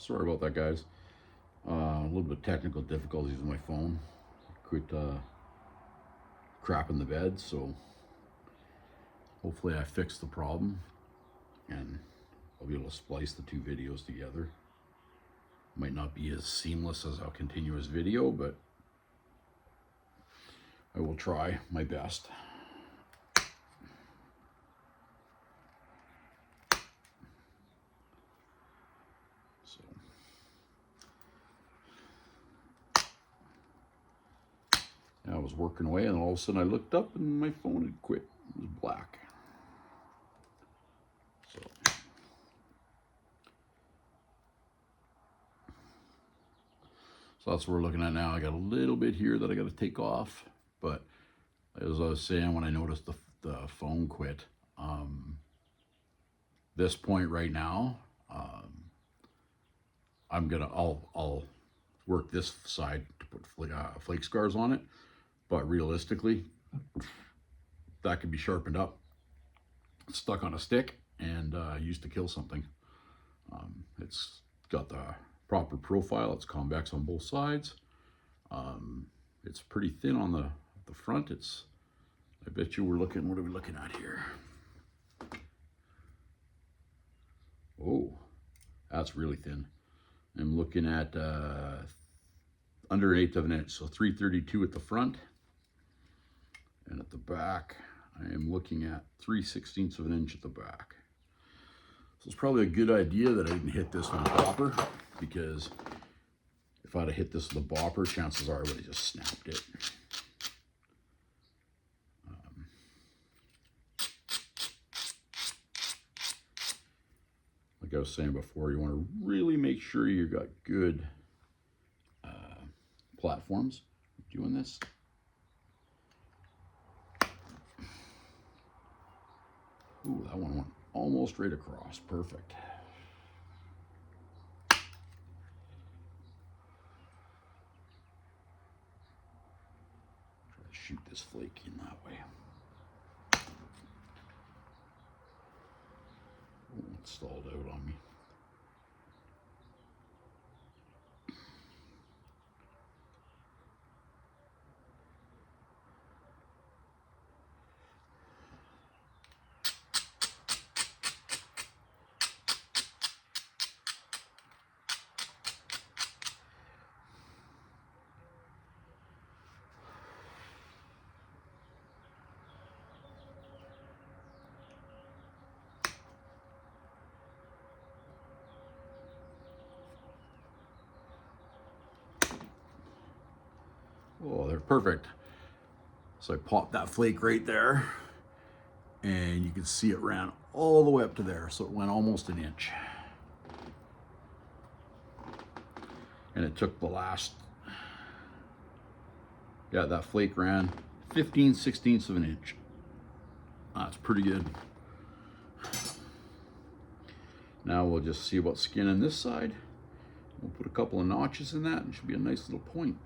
Sorry about that, guys. A little bit of technical difficulties with my phone. Quit crapping the bed, so hopefully I fixed the problem and I'll be able to splice the two videos together. Might not be as seamless as a continuous video, but I will try my best. So I was working away, and all of a sudden I looked up and my phone had quit. It was black. So that's what we're looking at now. I got a little bit here that I got to take off, but as I was saying, when I noticed the phone quit, this point right now, I'll work this side to put flake scars on it, but realistically, that could be sharpened up, stuck on a stick, and used to kill something. It's got the proper profile. It's convex on both sides. It's pretty thin on the front. I bet you what are we looking at here? Oh, that's really thin. I'm looking at under 1/8 of an inch, so 332 at the front, and at the back I am looking at 3/16 of an inch at the back. So it's probably a good idea that I didn't hit this one proper, because if I'd have hit this with a bopper, chances are I would have just snapped it. Like I was saying before, you want to really make sure you got good platforms doing this. Ooh, that one went almost right across. Perfect. Try to shoot this flake in that way. Ooh, it stalled out on me. Oh, they're perfect. So I popped that flake right there, and you can see it ran all the way up to there, so it went almost an inch. And it took the last, yeah, that flake ran 15/16 of an inch. That's pretty good. Now we'll just see about skinning this side. We'll put a couple of notches in that, and it should be a nice little point.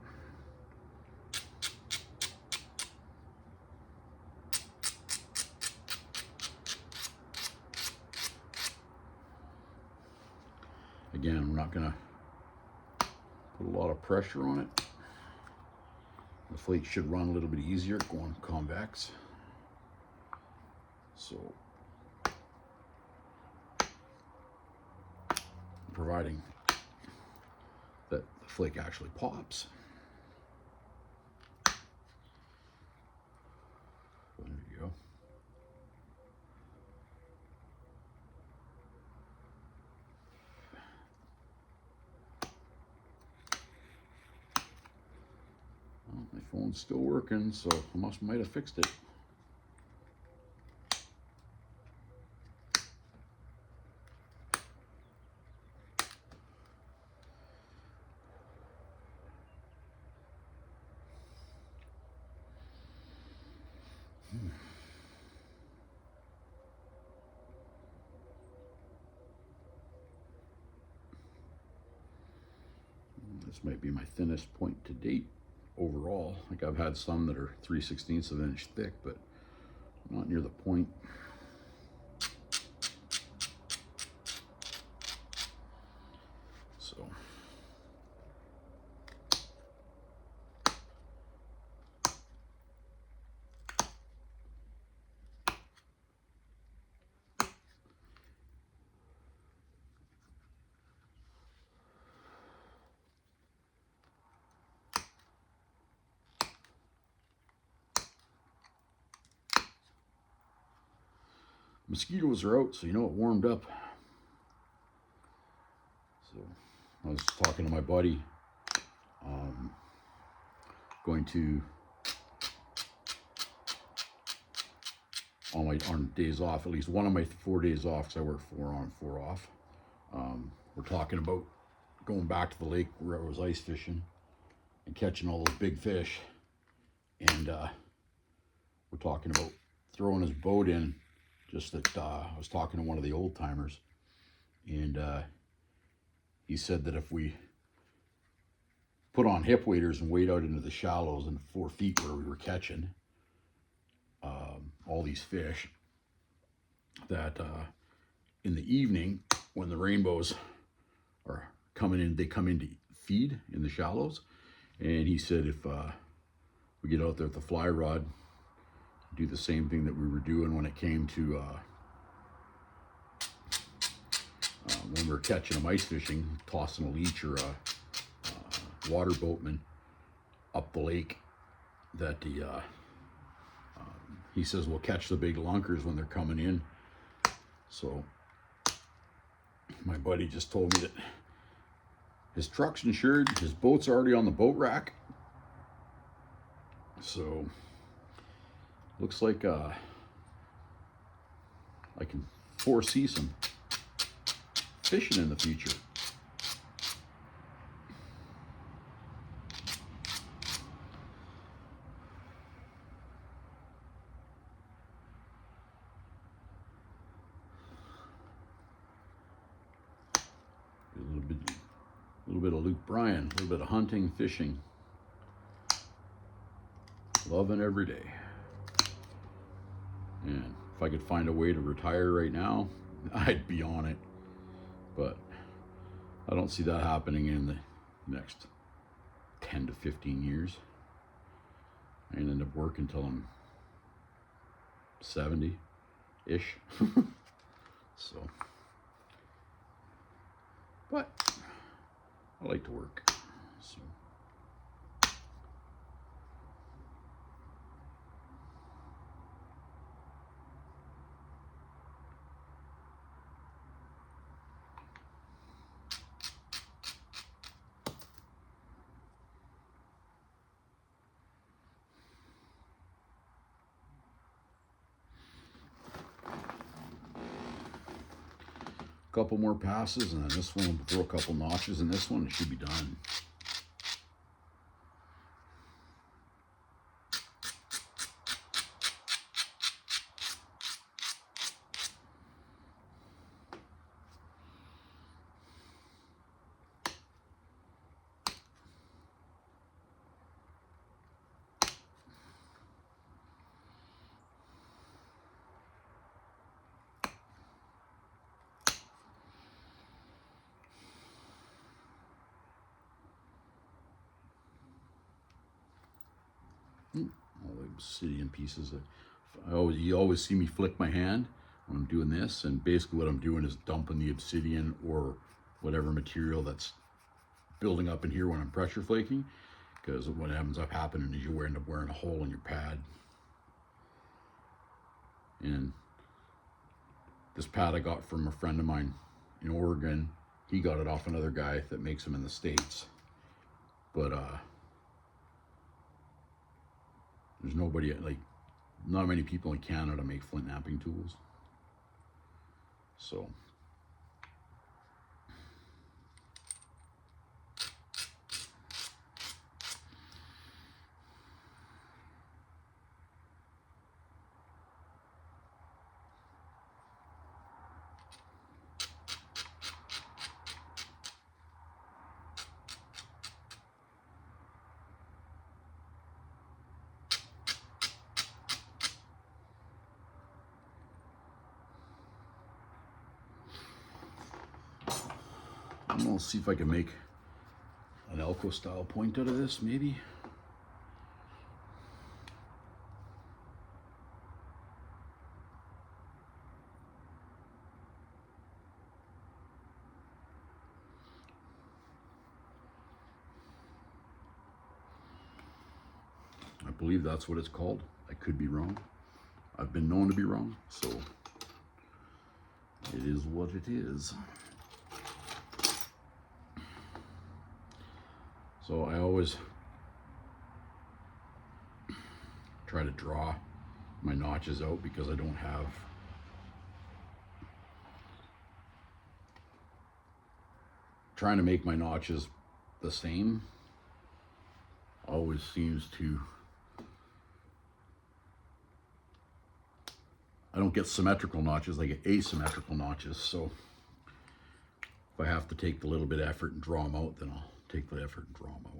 Again, I'm not gonna put a lot of pressure on it. The flake should run a little bit easier going convex. So, providing that the flake actually pops. There you go. Well, my phone's still working, so I might have fixed it. This might be my thinnest point to date overall. Like, I've had some that are 3/16 of an inch thick, but not near the point. So mosquitoes are out, so you know it warmed up. So I was talking to my buddy, going to on days off, at least one of my 4 days off, because I work 4 on, 4 off. We're talking about going back to the lake where I was ice fishing and catching all those big fish. And we're talking about throwing his boat in. Just that I was talking to one of the old timers, and he said that if we put on hip waders and wade out into the shallows in 4 feet where we were catching all these fish, that in the evening when the rainbows are coming in, they come in to feed in the shallows. And he said if we get out there with the fly rod, do the same thing that we were doing when it came to when we were catching them ice fishing, tossing a leech or a water boatman up the lake, that the he says we'll catch the big lunkers when they're coming in. So my buddy just told me that his truck's insured, his boat's already on the boat rack. So looks like I can foresee some fishing in the future. A little bit of Luke Bryan, a little bit of hunting, fishing. Loving every day. And if I could find a way to retire right now, I'd be on it. But I don't see that happening in the next 10 to 15 years. I end up working until I'm 70-ish. So, but I like to work. So. Couple more passes, and then this one will throw a couple notches in this one, it should be done. All the obsidian pieces. You always see me flick my hand when I'm doing this, and basically what I'm doing is dumping the obsidian or whatever material that's building up in here when I'm pressure flaking, because what ends up happening is you end up wearing a hole in your pad. And this pad I got from a friend of mine in Oregon. He got it off another guy that makes them in the States. But there's nobody, like, not many people in Canada make flint knapping tools. So I'm gonna see if I can make an Elko style point out of this, maybe. I believe that's what it's called. I could be wrong. I've been known to be wrong, so It is what it is. So I always try to draw my notches out because I don't have trying to make my notches the same always seems to, I don't get symmetrical notches, I get asymmetrical notches. So if I have to take the little bit of effort and draw them out, then I'll take the effort and draw them out.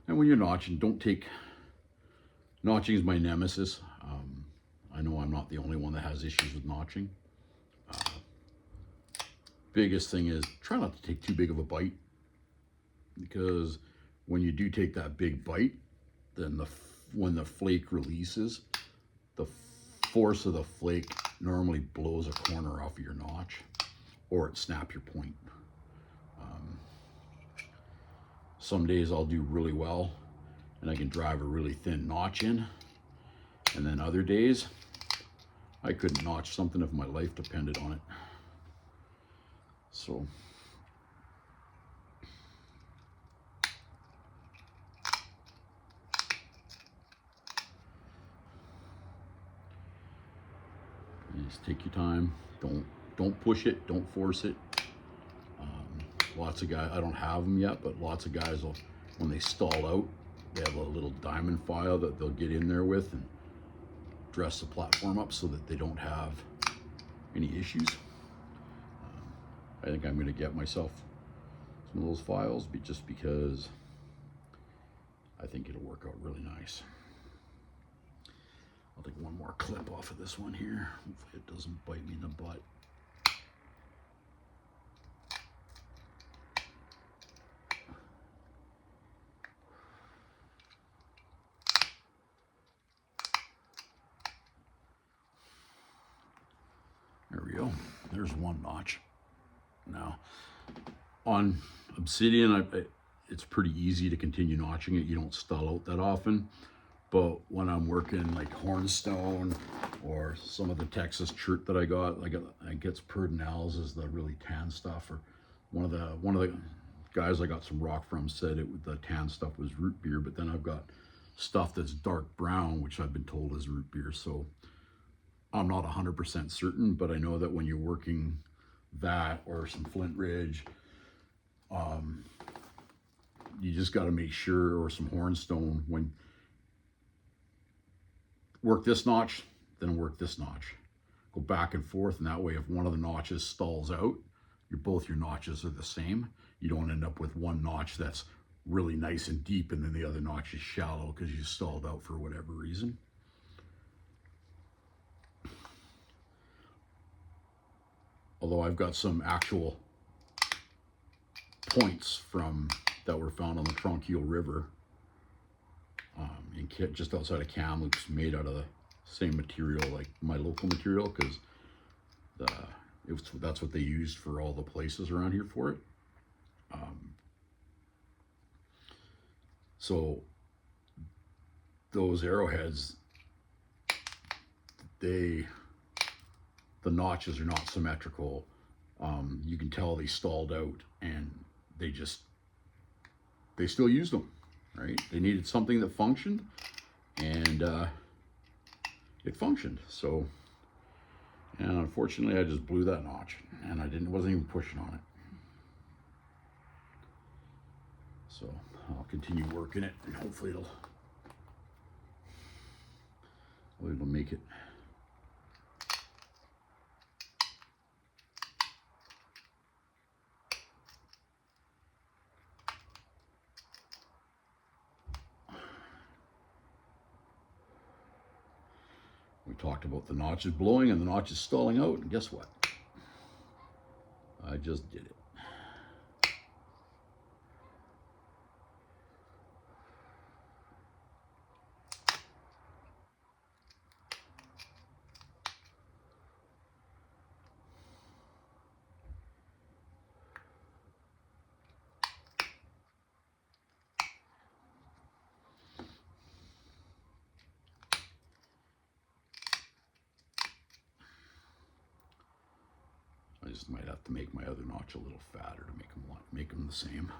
And when you're notching, don't take, notching is my nemesis. I know I'm not the only one that has issues with notching. Biggest thing is try not to take too big of a bite, because when you do take that big bite, then when the flake releases, the force of the flake normally blows a corner off of your notch, or it snap your point. Some days I'll do really well and I can drive a really thin notch in, and then other days I couldn't notch something if my life depended on it. So you just take your time. Don't push it. Don't force it. Lots of guys, I don't have them yet, but lots of guys will, when they stall out, they have a little diamond file that they'll get in there with and dress the platform up so that they don't have any issues. I think I'm going to get myself some of those files just because I think it'll work out really nice. I'll take one more clip off of this one here. Hopefully it doesn't bite me in the butt. There we go. There's one notch. Now, on obsidian, it's pretty easy to continue notching it. You don't stall out that often. But when I'm working like hornstone or some of the Texas chert that I get Perdinells is the really tan stuff. Or one of the guys I got some rock from said the tan stuff was root beer, but then I've got stuff that's dark brown, which I've been told is root beer. So I'm not 100% certain, but I know that when you're working that or some Flint Ridge, you just got to make sure, or some hornstone, when work this notch, then work this notch. Go back and forth, and that way if one of the notches stalls out, both your notches are the same. You don't end up with one notch that's really nice and deep and then the other notch is shallow because you stalled out for whatever reason. Although I've got some actual points that were found on the Tronquil River just outside of Kamloops, made out of the same material like my local material, because that's what they used for all the places around here for it. So those arrowheads, the notches are not symmetrical. You can tell they stalled out, and they still used them, right? They needed something that functioned, and it functioned. So, and unfortunately I just blew that notch, and wasn't even pushing on it. So I'll continue working it, and hopefully it'll make it. We talked about the notches blowing and the notches stalling out, and guess what? I just did it. just might have to make my other notch a little fatter to make them the same.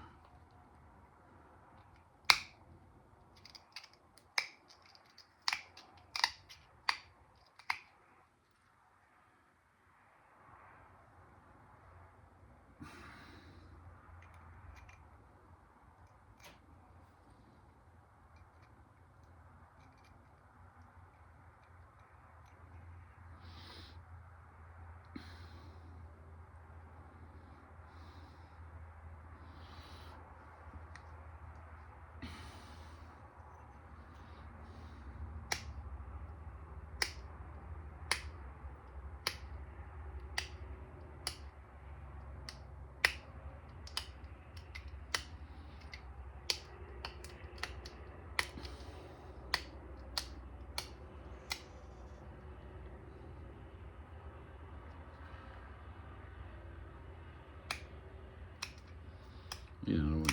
You know,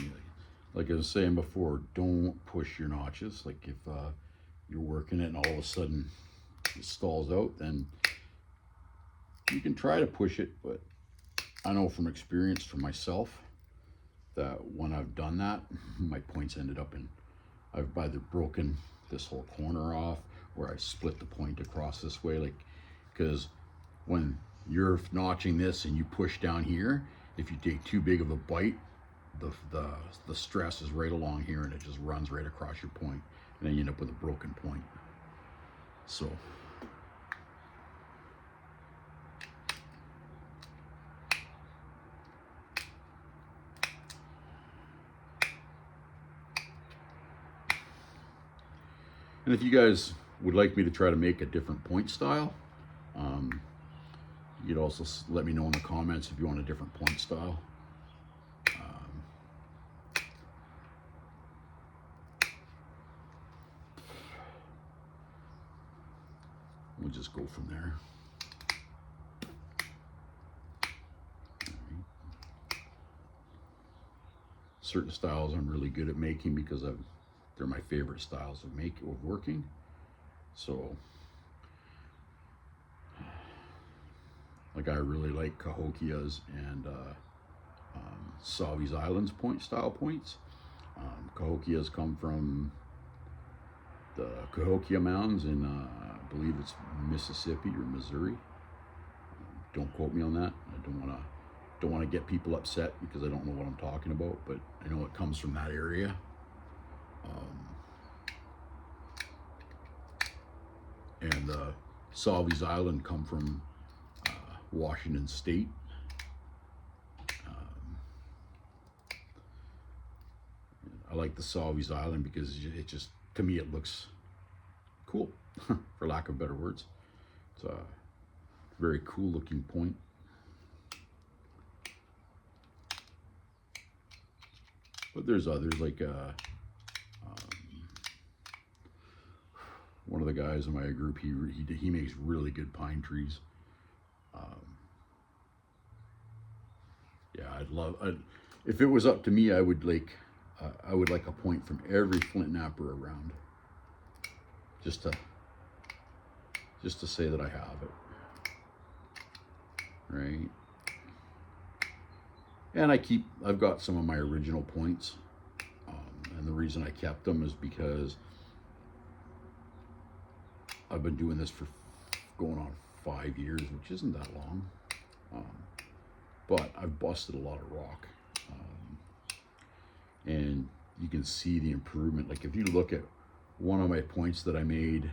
like I was saying before, don't push your notches. Like if you're working it and all of a sudden it stalls out, then you can try to push it, but I know from experience for myself that when I've done that, my points ended up in, I've either broken this whole corner off or I split the point across this way, like, because when you're notching this and you push down here, if you take too big of a bite, the stress is right along here and it just runs right across your point, and then you end up with a broken point. So and if you guys would like me to try to make a different point style, you'd also let me know in the comments if you want a different point style. We'll just go from there. Certain styles I'm really good at making because they're my favorite styles of working. So, like I really like Cahokia's and Savi's Islands style points. Cahokia's come from the Cahokia Mountains in I believe it's Mississippi or Missouri. Don't quote me on that. I don't want to get people upset because I don't know what I'm talking about, but I know it comes from that area. And Savi's Island come from Washington State. I like the Savi's Island because it just, to me, it looks cool, for lack of better words. It's a very cool looking point. But there's others, like one of the guys in my group, he makes really good pine trees. Yeah, if it was up to me, I would like a point from every flint napper around, just to say that I have it, right? And I've got some of my original points, and the reason I kept them is because I've been doing this for going on 5 years, which isn't that long, but I've busted a lot of rock, and you can see the improvement. Like if you look at one of my points that I made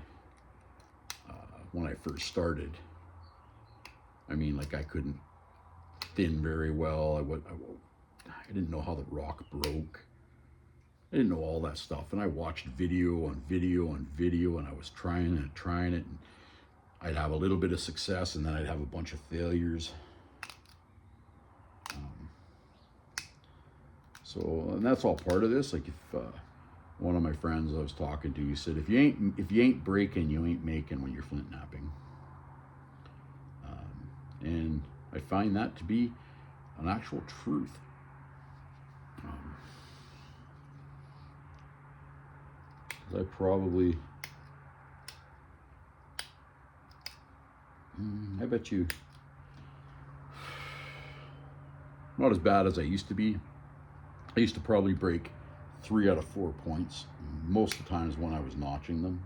when I first started, I mean, like I couldn't thin very well. I didn't know how the rock broke. I didn't know all that stuff, and I watched video on video on video, and I was trying it, and I'd have a little bit of success, and then I'd have a bunch of failures. So, and that's all part of this. Like if one of my friends I was talking to, he said, if you ain't breaking, you ain't making when you're flint napping. And I find that to be an actual truth. I probably, I bet you, not as bad as I used to be. I used to probably break 3 out of 4 points most of the times when I was notching them.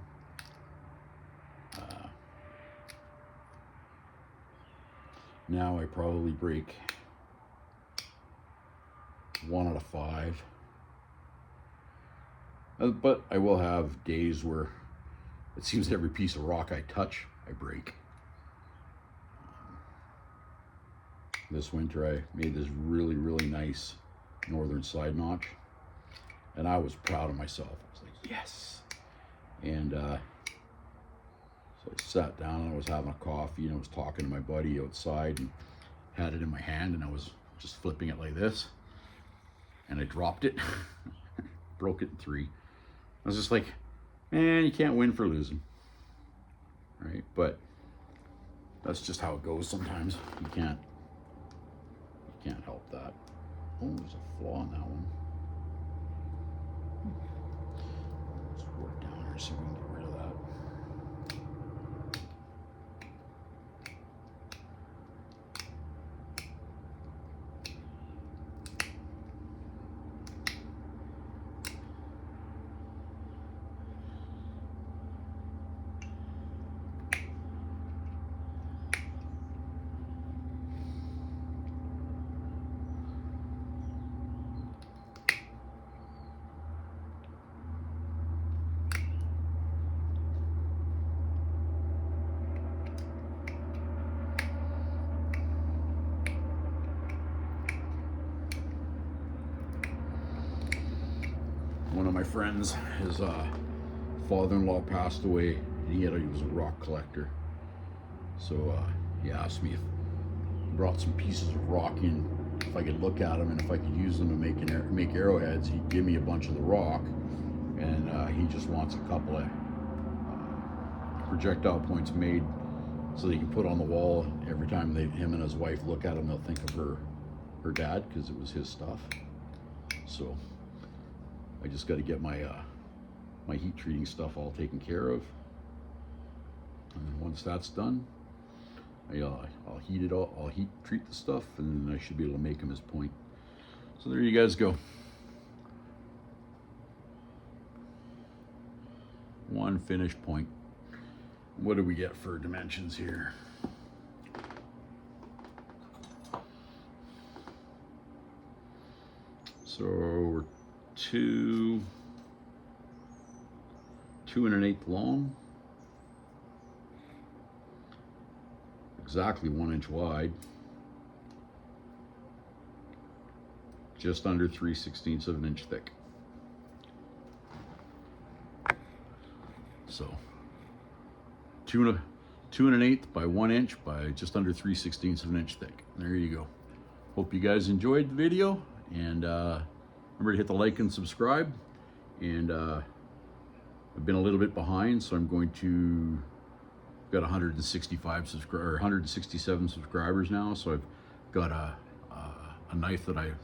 Now I probably break 1 out of 5. But I will have days where it seems every piece of rock I touch, I break. This winter I made this really, really nice northern side notch, and I was proud of myself. I was like, yes. And so I sat down and I was having a coffee and I was talking to my buddy outside and had it in my hand and I was just flipping it like this, and I dropped it, broke it in 3. I was just like, man, you can't win for losing, right? But that's just how it goes sometimes. You can't help that. Oh, there's a flaw in that one. Let's work down here, see if we can get rid of that. One of my friends, his father-in-law passed away, and he was a rock collector. So he asked me if he brought some pieces of rock in, if I could look at them and if I could use them to make arrowheads. He'd give me a bunch of the rock, and he just wants a couple of projectile points made so they can put on the wall. Every time him and his wife look at them, they'll think of her dad, because it was his stuff. So I just got to get my my heat treating stuff all taken care of, and then once that's done, I'll heat it all. I'll heat treat the stuff, and then I should be able to make him his point. So there you guys go. One finished point. What do we get for dimensions here? So we're 2 1/8 long, exactly 1 inch wide, just under 3/16 of an inch thick. So 2 1/8 by 1 inch by just under 3/16 of an inch thick. There you go. Hope you guys enjoyed the video, and remember to hit the like and subscribe. And I've been a little bit behind, so I'm going to got 167 subscribers now. So I've got a knife that I'm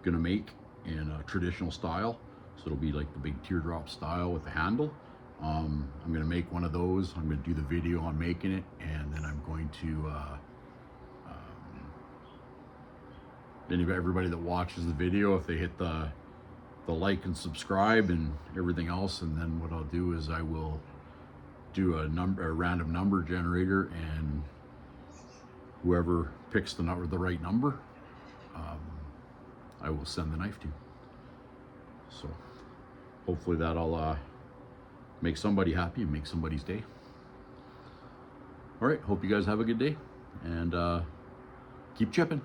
gonna make in a traditional style. So it'll be like the big teardrop style with the handle. I'm gonna make one of those. I'm gonna do the video on making it, and then I'm going to everybody that watches the video, if they hit the like and subscribe and everything else, and then what I'll do is I will do a random number generator, and whoever picks the right number, I will send the knife to. So hopefully that'll make somebody happy and make somebody's day. All right, hope you guys have a good day, and keep chipping.